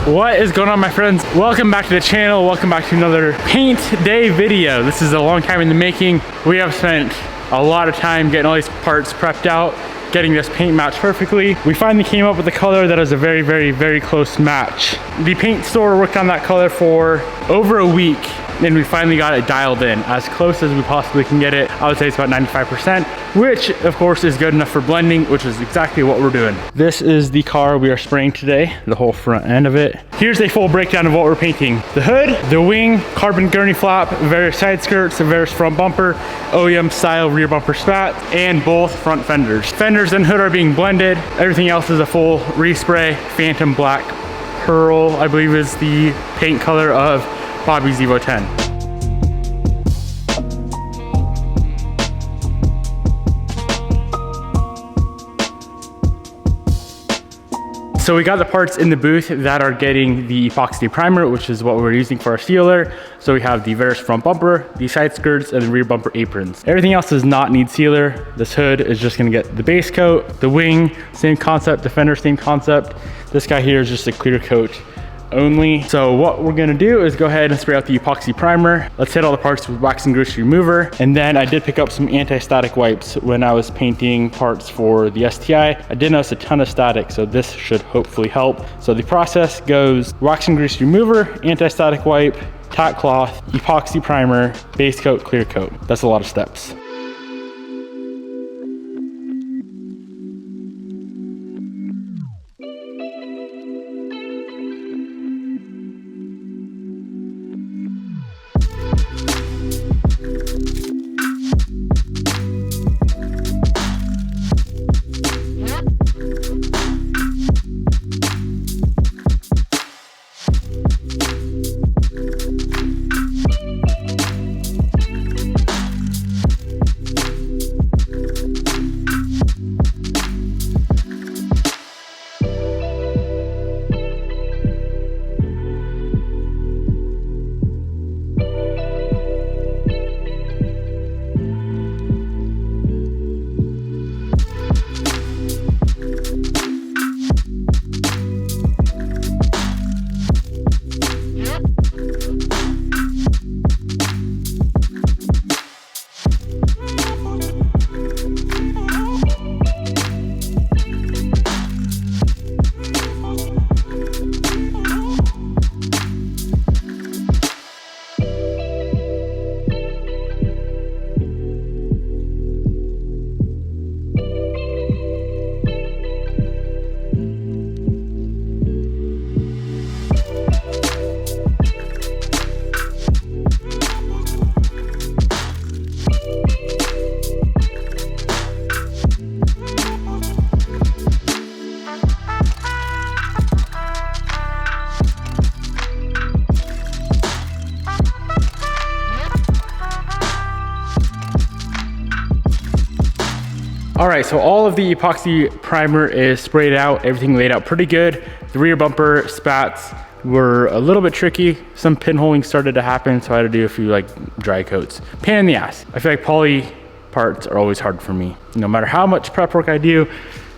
What is going on, my friends? Welcome back to the channel. Welcome back to another paint day video. This is a long time in the making. We have spent a lot of time getting all these parts prepped out, getting this paint match perfectly. We finally came up with a color that is a very, very, very close match. The paint store worked on that color for over a week, and we finally got it dialed in as close as we possibly can get it. I would say it's about 95%, which of course is good enough for blending, which is exactly what we're doing. This is the car we are spraying today, the whole front end of it. Here's a full breakdown of what we're painting. The hood, the wing, carbon gurney flap, various side skirts, various front bumper, OEM style rear bumper spat, and both front fenders. Fenders and hood are being blended. Everything else is a full respray. Phantom Black Pearl, I believe, is the paint color of Bobby's Evo 10. So we got the parts in the booth that are getting the epoxy primer, which is what we're using for our sealer. So we have the Veris front bumper, the side skirts, and the rear bumper aprons. Everything else does not need sealer. This hood is just gonna get the base coat. The wing, same concept. The fender, same concept. This guy here is just a clear coat only. So what we're gonna do is go ahead and spray out the epoxy primer. Let's hit all the parts with wax and grease remover. And then I did pick up some anti-static wipes when I was painting parts for the STI. I did notice a ton of static, so this should hopefully help. So the process goes wax and grease remover, anti-static wipe, tack cloth, epoxy primer, base coat, clear coat. That's a lot of steps. All right, so all of the epoxy primer is sprayed out, everything laid out pretty good. The rear bumper spats were a little bit tricky. Some pinholing started to happen, so I had to do a few dry coats. Pain in the ass. I feel like poly parts are always hard for me. No matter how much prep work I do,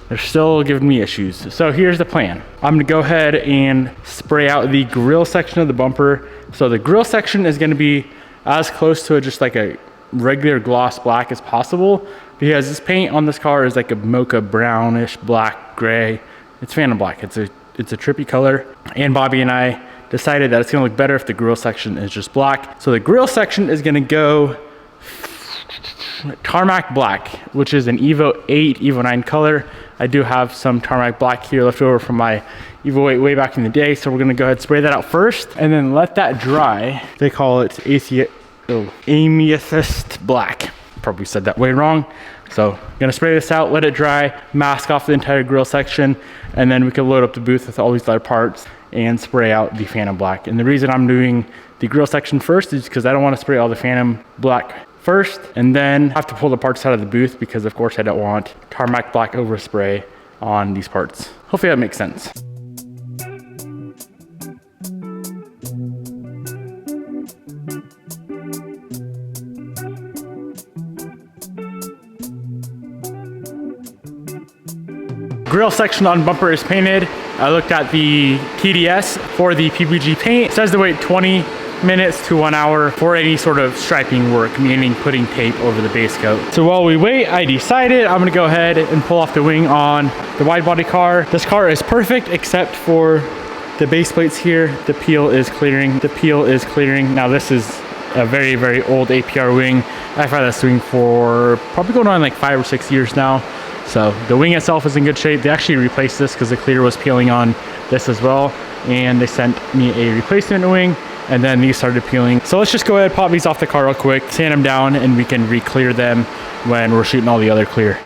they're still giving me issues. So here's the plan. I'm gonna go ahead and spray out the grill section of the bumper. So the grill section is gonna be as close to just like a regular gloss black as possible, because this paint on this car is like a mocha brownish black gray. It's Phantom Black. It's a trippy color, and Bobby and I decided that it's gonna look better if the grill section is just black. So the grill section is gonna go tarmac black, which is an Evo 8, Evo 9 color. I do have some tarmac black here left over from my Evo 8 way back in the day, so we're gonna go ahead and spray that out first and then let that dry. They call it amethyst black. Probably said that way wrong. So I'm gonna spray this out, let it dry, mask off the entire grill section, and then we can load up the booth with all these other parts and spray out the Phantom Black. And the reason I'm doing the grill section first is because I don't want to spray all the Phantom Black first and then have to pull the parts out of the booth, because of course I don't want tarmac black overspray on these parts. Hopefully that makes sense. Grill section on bumper is painted. I looked at the TDS for the PPG paint. It says to wait 20 minutes to 1 hour for any sort of striping work, meaning putting tape over the base coat. So while we wait, I decided I'm gonna go ahead and pull off the wing on the wide body car. This car is perfect except for the base plates here. The peel is clearing. The peel is clearing. Now this is a very, very old APR wing. I've had this wing for probably going on like 5 or 6 years now. So the wing itself is in good shape. They actually replaced this because the clear was peeling on this as well. And they sent me a replacement wing, and then these started peeling. So let's just go ahead, pop these off the car real quick, sand them down, and we can re-clear them when we're shooting all the other clear.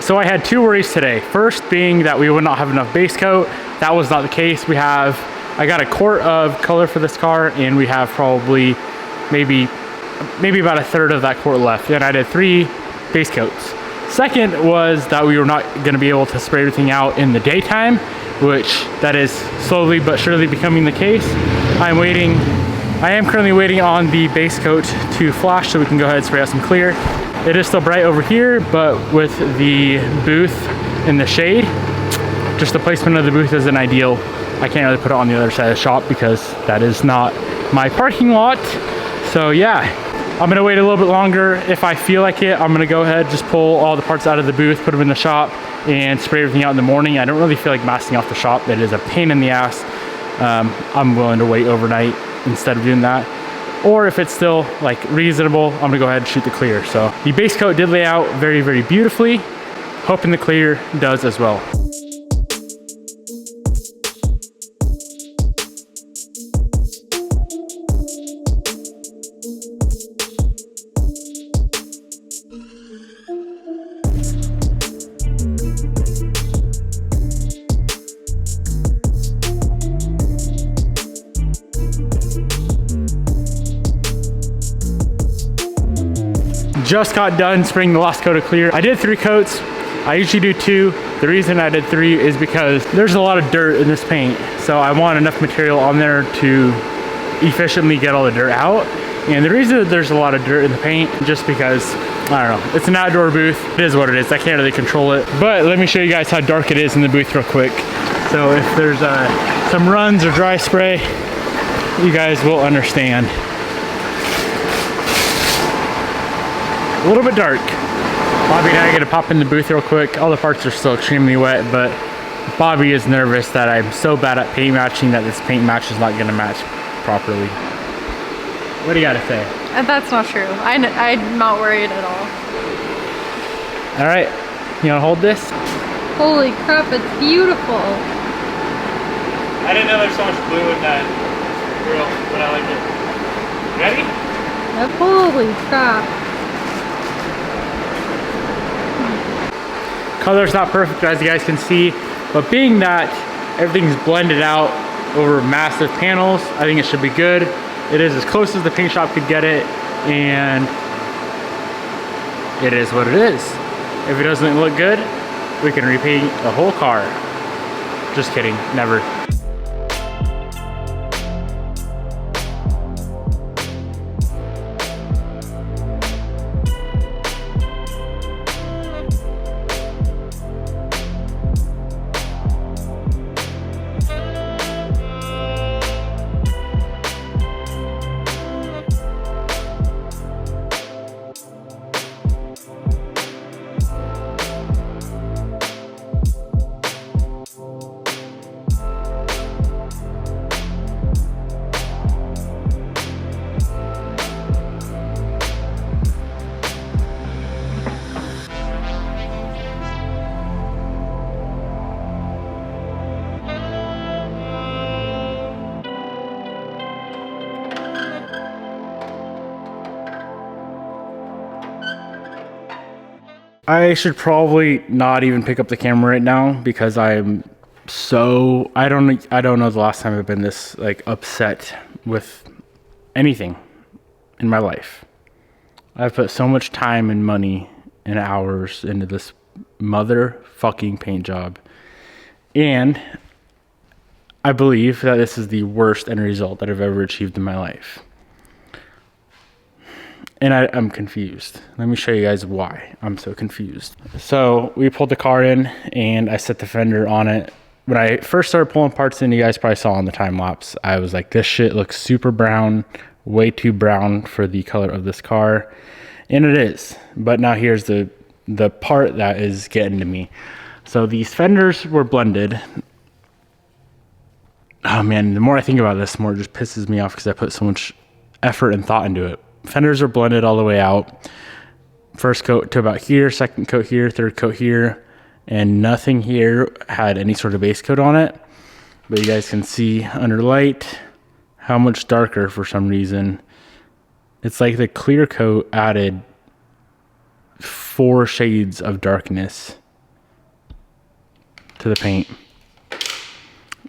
So I had two worries today. First being that we would not have enough base coat. That was not the case. I got a quart of color for this car, and we have probably maybe about a third of that quart left. And I did 3 base coats. Second was that we were not gonna be able to spray everything out in the daytime, which that is slowly but surely becoming the case. I am currently waiting on the base coat to flash so we can go ahead and spray out some clear. It is still bright over here, but with the booth in the shade, just the placement of the booth isn't ideal. I can't really put it on the other side of the shop because that is not my parking lot. So yeah, I'm gonna wait a little bit longer. If I feel like it, I'm gonna go ahead, just pull all the parts out of the booth, put them in the shop, and spray everything out in the morning. I don't really feel like masking off the shop. It is a pain in the ass. I'm willing to wait overnight instead of doing that. Or if it's still like reasonable, I'm gonna go ahead and shoot the clear. So the base coat did lay out very, very beautifully. Hoping the clear does as well. Just got done spraying the last coat of clear. I did 3 coats. I usually do 2. The reason I did 3 is because there's a lot of dirt in this paint. So I want enough material on there to efficiently get all the dirt out. And the reason that there's a lot of dirt in the paint, just because, I don't know, it's an outdoor booth. It is what it is. I can't really control it. But let me show you guys how dark it is in the booth real quick. So if there's some runs or dry spray, you guys will understand. A little bit dark. Bobby and I are gonna pop in the booth real quick. All the parts are still extremely wet, but Bobby is nervous that I'm so bad at paint matching that this paint match is not gonna match properly. What do you gotta say? That's not true. I'm not worried at all. All right, You wanna hold this? Holy crap, it's beautiful. I didn't know there's so much blue in that grill, but I like it. Ready? Yep. Holy crap. Color's not perfect, as you guys can see, but being that everything's blended out over massive panels, I think it should be good. It is as close as the paint shop could get it, and it is what it is. If it doesn't look good, we can repaint the whole car. Just kidding, never. I should probably not even pick up the camera right now because I'm so, I don't know the last time I've been this like upset with anything in my life. I've put so much time and money and hours into this motherfucking paint job, and I believe that this is the worst end result that I've ever achieved in my life. And I'm confused. Let me show you guys why I'm so confused. So we pulled the car in and I set the fender on it. When I first started pulling parts in, you guys probably saw on the time lapse, I was like, this shit looks super brown, way too brown for the color of this car. And it is. But now here's the part that is getting to me. So these fenders were blended. Oh man, the more I think about this, the more it just pisses me off because I put so much effort and thought into it. Fenders are blended all the way out. First coat to about here, second coat here, third coat here, and nothing here had any sort of base coat on it. But you guys can see under light how much darker for some reason. It's like the clear coat added 4 shades of darkness to the paint,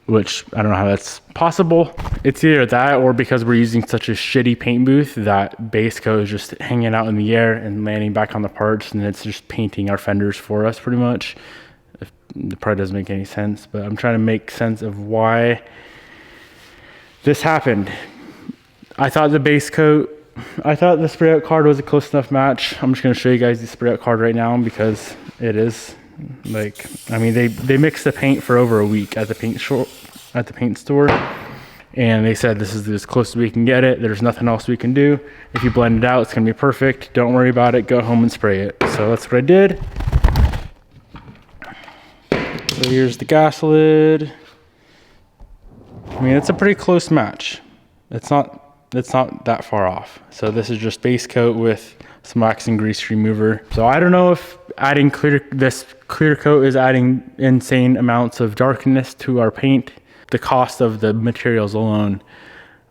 which I don't know how that's possible. It's either that or because we're using such a shitty paint booth that base coat is just hanging out in the air and landing back on the parts, and it's just painting our fenders for us pretty much. It probably doesn't make any sense, but I'm trying to make sense of why this happened. I thought the spray out card was a close enough match. I'm just gonna show you guys the spray out card right now because it is. Like, I mean, they mixed the paint for over a week at the paint store, and they said this is as close as we can get it. There's nothing else we can do. If you blend it out, it's gonna be perfect. Don't worry about it. Go home and spray it. So that's what I did. So here's the gas lid. I mean, it's a pretty close match. It's not that far off. So this is just base coat with some wax and grease remover. So I don't know if adding this clear coat is adding insane amounts of darkness to our paint. The cost of the materials alone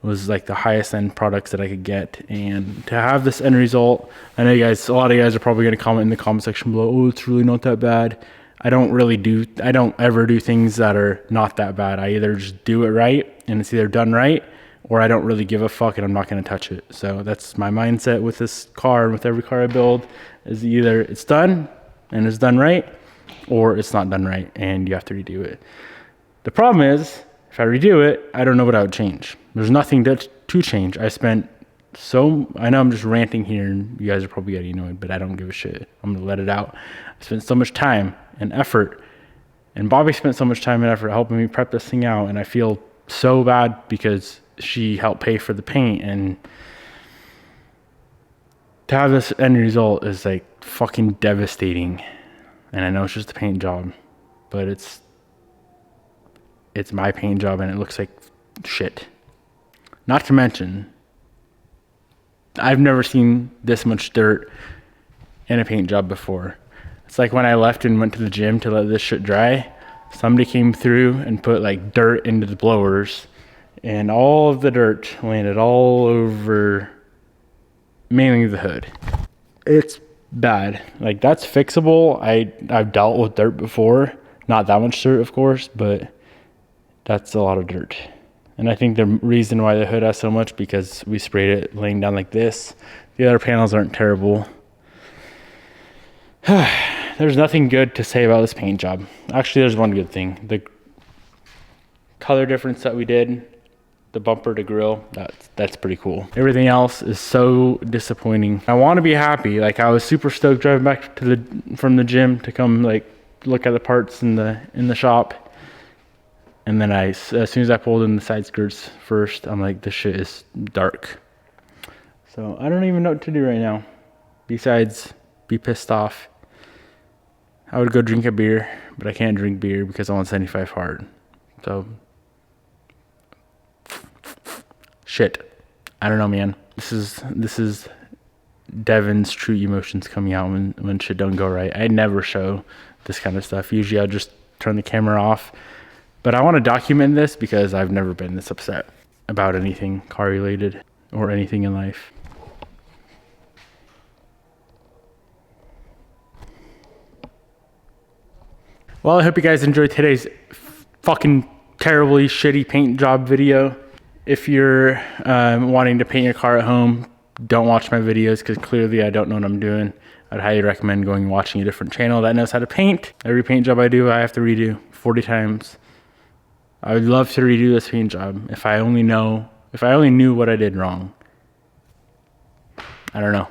was like the highest end products that I could get, and to have this end result, I know you guys, a lot of you guys are probably going to comment in the comment section below, oh, it's really not that bad. I don't ever do things that are not that bad. I either just do it right and it's either done right, or I don't really give a fuck and I'm not going to touch it. So that's my mindset with this car and with every car I build, is either it's done and it's done right, or it's not done right and you have to redo it. The problem is, if I redo it, I don't know what I would change. There's nothing to change. I know I'm just ranting here and you guys are probably getting annoyed, but I don't give a shit. I'm going to let it out. I spent so much time and effort, and Bobby spent so much time and effort helping me prep this thing out, and I feel so bad because she helped pay for the paint, and to have this end result is like fucking devastating. And I know it's just a paint job, but it's my paint job and it looks like shit. Not to mention, I've never seen this much dirt in a paint job before. It's like when I left and went to the gym to let this shit dry, somebody came through and put like dirt into the blowers, and all of the dirt landed all over mainly the hood. It's bad. Like, that's fixable. I've dealt with dirt before. Not that much dirt, of course, but that's a lot of dirt. And I think the reason why the hood has so much, because we sprayed it laying down like this. The other panels aren't terrible. There's nothing good to say about this paint job. Actually, there's one good thing. The color difference that we did, the bumper to grill, that's pretty cool. Everything else is so disappointing. I want to be happy. Like, I was super stoked driving back to from the gym to come like look at the parts in the shop. And then as soon as I pulled in the side skirts first, I'm like, this shit is dark. So I don't even know what to do right now besides be pissed off. I would go drink a beer, but I can't drink beer because I'm on 75 hard. So, shit. I don't know, man. This is Devin's true emotions coming out when shit don't go right. I never show this kind of stuff. Usually I'll just turn the camera off. But I want to document this because I've never been this upset about anything car related or anything in life. Well, I hope you guys enjoyed today's fucking terribly shitty paint job video. If you're wanting to paint your car at home, don't watch my videos because clearly I don't know what I'm doing. I'd highly recommend going and watching a different channel that knows how to paint. Every paint job I do, I have to redo 40 times. I would love to redo this paint job if I only knew what I did wrong. I don't know.